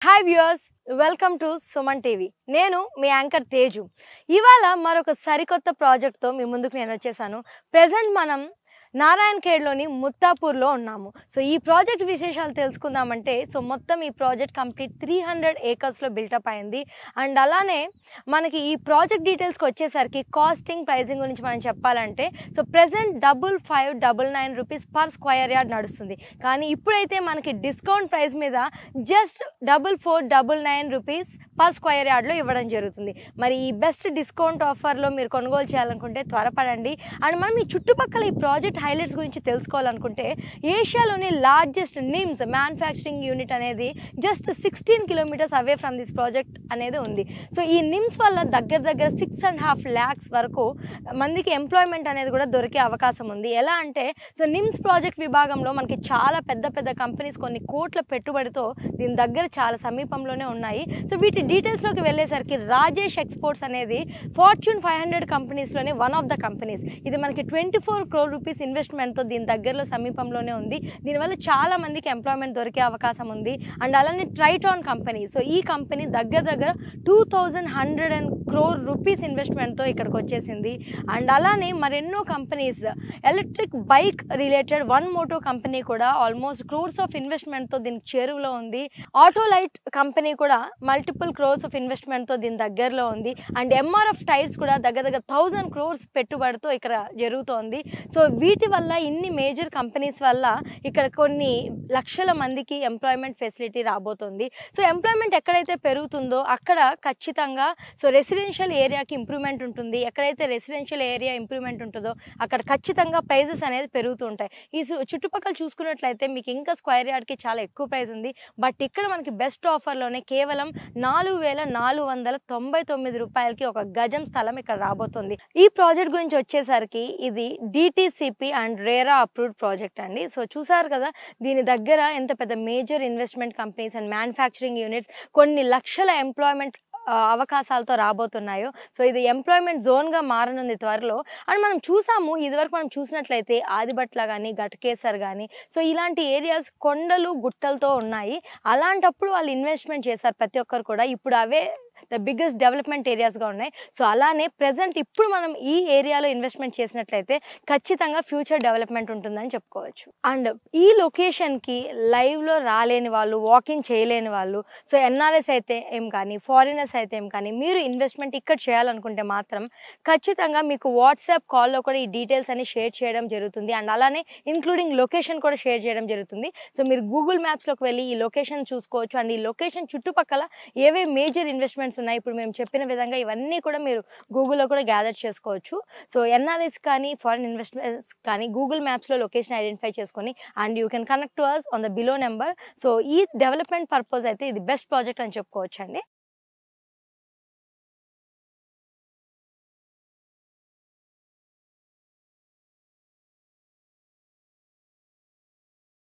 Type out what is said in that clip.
Hi viewers, welcome to Suman TV. నేను మీ anchor Teju. ఇవాళ మరొక సరికొత్త ప్రాజెక్ట్తో మీ ముందుకు నేను వచ్చేసాను. ప్రెజెంట్ మనం నారాయణఖేడ్లోని ముత్తాపూర్లో ఉన్నాము. సో ఈ ప్రాజెక్ట్ విశేషాలు తెలుసుకుందామంటే మొత్తం ఈ ప్రాజెక్ట్ కంప్లీట్ 300 ఏకర్స్లో బిల్టప్ అయింది. అండ్ అలానే మనకి ఈ ప్రాజెక్ట్ డీటెయిల్స్కి వచ్చేసరికి కాస్టింగ్ ప్రైజింగ్ గురించి మనం చెప్పాలంటే present 5599 rupees per square yard నడుస్తుంది. కానీ ఇప్పుడైతే మనకి డిస్కౌంట్ ప్రైస్ మీద జస్ట్ 4499 రూపీస్ పర్ స్క్వేర్ యార్డ్లో ఇవ్వడం జరుగుతుంది. మరి ఈ బెస్ట్ డిస్కౌంట్ ఆఫర్లో మీరు కొనుగోలు చేయాలనుకుంటే త్వరపడండి. అండ్ మనం ఈ చుట్టుపక్కల ఈ ప్రాజెక్ట్ హైలైట్స్ గురించి తెలుసుకోవాలనుకుంటే ఏషియాలోని లార్జెస్ట్ నిమ్స్ మ్యానుఫ్యాక్చరింగ్ యూనిట్ అనేది just 16 kilometres away from this project అనేది ఉంది. సో ఈ నిమ్స్ వల్ల దగ్గర 6.5 lakhs వరకు మందికి ఎంప్లాయ్మెంట్ అనేది కూడా దొరికే అవకాశం ఉంది. ఎలా అంటే నిమ్స్ ప్రాజెక్ట్ విభాగంలో మనకి చాలా పెద్ద కంపెనీస్ కొన్ని కోట్ల పెట్టుబడితో దీని దగ్గర చాలా సమీపంలోనే ఉన్నాయి. సో వీటి డీటెయిల్స్లోకి వెళ్ళేసరికి రాజేష్ ఎక్స్పోర్ట్స్ అనేది ఫార్చ్యూన్ 500 కంపెనీస్లోనే వన్ ఆఫ్ ద కంపెనీస్. ఇది మనకి 24 crore రూపీస్ ఇన్వెస్ట్మెంట్తో దీని దగ్గరలో సమీపంలోనే ఉంది. దీనివల్ల చాలా మందికి ఎంప్లాయ్మెంట్ దొరికే అవకాశం ఉంది. అండ్ అలానే ట్రైటాన్ కంపెనీ, ఈ కంపెనీ దగ్గర 2100 crore రూపీస్ ఇన్వెస్ట్మెంట్తో ఇక్కడికి వచ్చేసింది. అండ్ అలానే మరెన్నో companies electric bike related one moto company కూడా ఆల్మోస్ట్ క్రోర్స్ ఆఫ్ ఇన్వెస్ట్మెంట్తో దీనికి చేరువలో ఉంది. ఆటో లైట్ కంపెనీ కూడా మల్టిపుల్ క్రోర్స్ ఆఫ్ ఇన్వెస్ట్మెంట్తో దీని దగ్గరలో ఉంది. అండ్ ఎంఆర్ఎఫ్ టైర్స్ కూడా దగ్గర 1000 crores పెట్టుబడితో ఇక్కడ జరుగుతోంది. సో వీటి వల్ల ఇన్ని మేజర్ కంపెనీస్ వల్ల ఇక్కడ కొన్ని లక్షల మందికి ఎంప్లాయ్మెంట్ ఫెసిలిటీ రాబోతుంది. సో ఎంప్లాయ్మెంట్ ఎక్కడైతే పెరుగుతుందో అక్కడ ఖచ్చితంగా రెసిడెన్షియల్ ఏరియాకి ఇంప్రూవ్మెంట్ ఉంటుంది. ఎక్కడైతే రెసిడెన్షియల్ ఏరియా ఇంప్రూవ్మెంట్ ఉంటుందో అక్కడ ఖచ్చితంగా ప్రైజెస్ అనేది పెరుగుతూ ఉంటాయి. ఈ చుట్టుపక్కల చూసుకున్నట్లయితే మీకు ఇంకా స్క్వేర్ యార్డ్కి చాలా ఎక్కువ ప్రైస్ ఉంది. బట్ ఇక్కడ మనకి బెస్ట్ ఆఫర్లోనే కేవలం 4499 రూపాయలకి ఒక గజం స్థలం ఇక్కడ రాబోతుంది. ఈ ప్రాజెక్ట్ గురించి వచ్చేసరికి ఇది DTCP and RERA approved project అండి. సో చూసారు కదా దీని దగ్గర ఎంత పెద్ద major investment companies and manufacturing units కొన్ని లక్షల ఎంప్లాయ్మెంట్ అవకాశాలతో రాబోతున్నాయో. సో ఇది ఎంప్లాయ్మెంట్ జోన్గా మారనుంది త్వరలో. అండ్ మనం చూసాము, ఇదివరకు మనం చూసినట్లయితే ఆదిబట్ల కానీ ఘటకేసర్ కానీ ఇలాంటి ఏరియాస్ కొండలు గుట్టలతో ఉన్నాయి. అలాంటప్పుడు వాళ్ళు ఇన్వెస్ట్మెంట్ చేశారు ప్రతి ఒక్కరు కూడా. ఇప్పుడు అవే ద బిగ్గెస్ట్ డెవలప్మెంట్ ఏరియాస్గా ఉన్నాయి. సో అలానే ప్రజెంట్ ఇప్పుడు మనం ఈ ఏరియాలో ఇన్వెస్ట్మెంట్ చేసినట్లయితే ఖచ్చితంగా ఫ్యూచర్ డెవలప్మెంట్ ఉంటుందని చెప్పుకోవచ్చు. అండ్ ఈ లొకేషన్కి లైవ్లో రాలేని వాళ్ళు, వాకింగ్ చేయలేని వాళ్ళు, ఎన్ఆర్ఎస్ అయితే ఏం కానీ, ఫారినర్స్ అయితే ఏం కానీ, మీరు ఇన్వెస్ట్మెంట్ ఇక్కడ చేయాలనుకుంటే మాత్రం ఖచ్చితంగా మీకు వాట్సాప్ కాల్లో కూడా ఈ డీటెయిల్స్ అన్ని షేర్ చేయడం జరుగుతుంది. అండ్ అలానే ఇంక్లూడింగ్ లొకేషన్ కూడా షేర్ చేయడం జరుగుతుంది. సో మీరు గూగుల్ మ్యాప్స్లోకి వెళ్ళి ఈ లొకేషన్ చూసుకోవచ్చు. అండ్ ఈ లొకేషన్ చుట్టుపక్కల ఏవే మేజర్ ఇన్వెస్ట్మెంట్స్ ఉన్నాయి, ఇప్పుడు మేము చెప్పిన విధంగా ఇవన్నీ కూడా మీరు గూగుల్లో కూడా గ్యాదర్ చేసుకోవచ్చు. ఎన్ఆర్ఎస్ కానీ ఫారిన్ ఇన్వెస్ట్మెంట్స్ కానీ గూగుల్ మ్యాప్స్లో లొకేషన్ ఐడెంటిఫై చేసుకొని and you can connect to us on the below number. ఈ డెవలప్మెంట్ పర్పస్ అయితే ఇది బెస్ట్ ప్రాజెక్ట్ అని చెప్పుకోవచ్చు అండి.